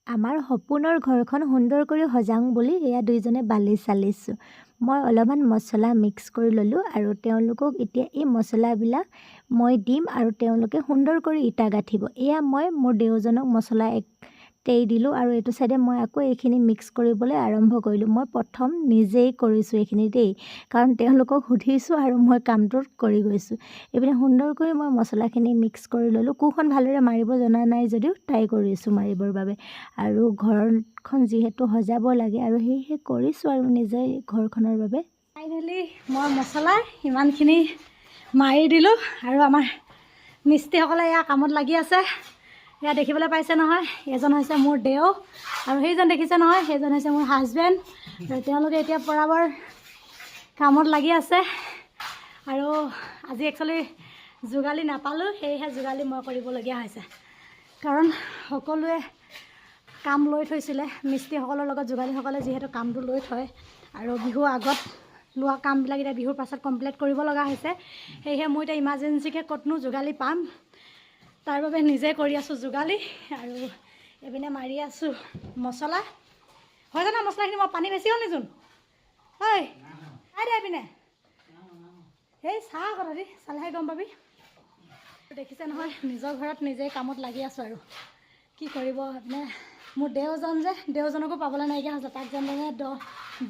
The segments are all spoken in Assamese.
আমাৰ সপোনৰ ঘৰখন সুন্দৰ কৰি সজাওঁ বুলি এয়া দুইজনে বালি চালিছোঁ। মই অলপমান মছলা মিক্স কৰি ল'লোঁ আৰু তেওঁলোকক এতিয়া এই মছলাবিলাক মই দিম আৰু তেওঁলোকে সুন্দৰ কৰি ইটা গাঁঠিব। এয়া মই মোৰ দেওজনক মছলা তেই দিলোঁ আৰু এইটো চাইডে মই আকৌ এইখিনি মিক্স কৰিবলৈ আৰম্ভ কৰিলোঁ। মই প্ৰথম নিজেই কৰিছোঁ এইখিনি দেই, কাৰণ তেওঁলোকক সুধিছোঁ আৰু মই কামটো কৰি গৈছোঁ। এইপিনে সুন্দৰকৈ মই মছলাখিনি মিক্স কৰি ল'লোঁ। কোৰখন ভালদৰে মাৰিব জনা নাই যদিও ট্ৰাই কৰিছোঁ মাৰিবৰ বাবে। আৰু ঘৰখন যিহেতু সজাব লাগে আৰু সেয়েহে কৰিছোঁ আৰু নিজে ঘৰখনৰ বাবে। ফাইনেলি মই মছলা ইমানখিনি মাৰি দিলোঁ আৰু আমাৰ মিস্ত্ৰীসকলে এয়া কামত লাগি আছে। এয়া দেখিবলৈ পাইছে নহয়, এজন হৈছে মোৰ দেও আৰু সেইজন দেখিছে নহয়, সেইজন হৈছে মোৰ হাজবেণ্ড। আৰু তেওঁলোকে এতিয়া পৰাবৰ কামত লাগি আছে। আৰু আজি একচুৱেলি যোগালী নাপালোঁ, সেয়েহে যোগালী মই কৰিবলগীয়া হৈছে। কাৰণ সকলোৱে কাম লৈ থৈছিলে, মিস্ত্ৰীসকলৰ লগত যোগালীসকলে যিহেতু কামটো লৈ থয় আৰু বিহুৰ আগত লোৱা কামবিলাক এতিয়া বিহুৰ পাছত কমপ্লিট কৰিব লগা হৈছে। সেয়েহে মই এতিয়া ইমাৰ্জেঞ্চিকৈ ক'তনো যোগালী পাম, তাৰ বাবে নিজে কৰি আছোঁ যোগালী। আৰু এইপিনে মাৰি আছোঁ মছলা। হয় জানো মছলাখিনি? মই পানী বেছি হ'ল নিচোন। হয় খাই দে এইপিনে, এই চাহ কথা দি চালেহে গম পাবি। দেখিছে নহয়, নিজৰ ঘৰত নিজেই কামত লাগি আছোঁ আৰু কি কৰিব। মানে মোৰ দেওজন যে, দেওজনকো পাবলৈ নাইকিয়া হৈছে। তাক যেনে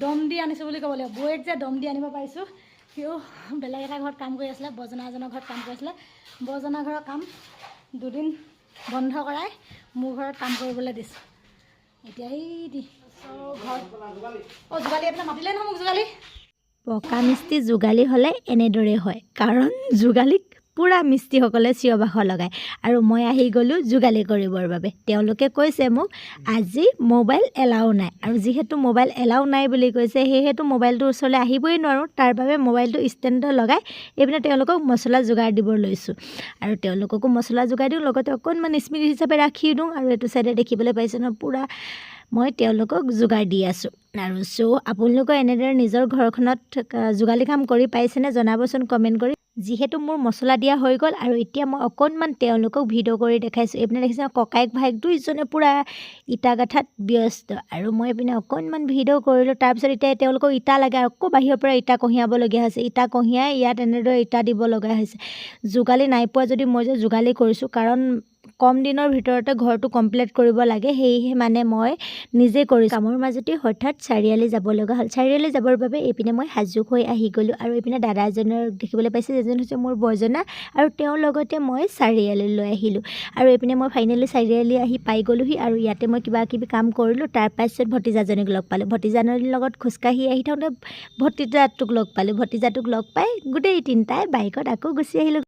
দম দি আনিছোঁ বুলি ক'ব লাগিব। বৌয়েক যে দম দি আনিব পাৰিছোঁ। সিও বেলেগ এটা ঘৰত কাম কৰি আছিলে, বজনা এজনৰ ঘৰত কাম কৰিছিলে। বজনা ঘৰৰ কাম দুদিন বন্ধ কৰাই মোৰ ঘৰত কাম কৰিবলৈ দিছোঁ। এতিয়া সেই ঘৰত যোগালী এইপিনে মাতিলে নহয় মোক যোগালী। পকা মিস্ত্ৰী যোগালী হ'লে এনেদৰে হয়, কাৰণ যোগালীক পূৰা মিস্ত্ৰীসকলে চিঞৰ বাখৰ লগায়। আৰু মই আহি গ'লোঁ যোগালী কৰিবৰ বাবে। তেওঁলোকে কৈছে মোক আজি মোবাইল এলাও নাই, আৰু যিহেতু মোবাইল এলাও নাই বুলি কৈছে সেয়েহেতু মোবাইলটোৰ ওচৰলৈ আহিবই নোৱাৰোঁ। তাৰ বাবে মোবাইলটো ষ্টেণ্ডত লগাই এইপিনে তেওঁলোকক মছলা যোগাৰ দিব লৈছোঁ। আৰু তেওঁলোককো মছলা যোগাৰ দিওঁ, লগতে অকণমান স্মৃতি হিচাপে ৰাখি দিওঁ। আৰু এইটো চাইডে দেখিবলৈ পাইছে ন, পূৰা মই তেওঁলোকক যোগাৰ দি আছোঁ। আৰু আপোনালোকে এনেদৰে নিজৰ ঘৰখনত যোগালী কাম কৰি পাইছেনে জনাবচোন কমেণ্ট কৰি। যিহেতু মোৰ মছলা দিয়া হৈ গ'ল আৰু এতিয়া মই অকণমান তেওঁলোকক ভিডিঅ' কৰি দেখাইছোঁ। এইপিনে দেখিছে ককায়েক ভায়েক দুইজনে পূৰা ইটা গাঁঠাত ব্যস্ত, আৰু মই এইপিনে অকণমান ভিডিঅ' কৰিলোঁ। তাৰপিছত এতিয়া তেওঁলোকক ইটা লাগে, আকৌ বাহিৰৰ পৰা ইটা কঢ়িয়াবলগীয়া হৈছে। ইটা কঢ়িয়াই ইয়াত এনেদৰে ইটা দিব লগা হৈছে। যোগালী নাই পোৱা যদি মই যে যোগালী কৰিছোঁ, কাৰণ কম দিনৰ ভিতৰতে ঘৰটো কমপ্লিট কৰিব লাগে, সেয়েহে মানে মই নিজে কৰিছোঁ। কামৰ মাজতে হঠাৎ চাৰিআলি যাব লগা হ'ল। চাৰিআলি যাবৰ বাবে এইপিনে মই সাজু হৈ আহি গ'লোঁ। আৰু এইপিনে দাদা এজনৰ দেখিবলৈ পাইছে, এজন হৈছে মোৰ বজনা, আৰু তেওঁৰ লগতে মই চাৰিআলিলৈ আহিলোঁ। আৰু এইপিনে মই ফাইনেলি চাৰিআলি আহি পাই গ'লোহি। আৰু ইয়াতে মই কিবা কিবি কাম কৰিলোঁ। তাৰপাছত ভতিজাজনীক লগ পালোঁ। ভতিজাজনীৰ লগত খোজকাঢ়ি আহি থাকোঁতে ভতিজাটোক লগ পালোঁ। ভতিজাটোক লগ পাই গোটেই তিনিটাই বাইকত আকৌ গুচি আহিলোঁ।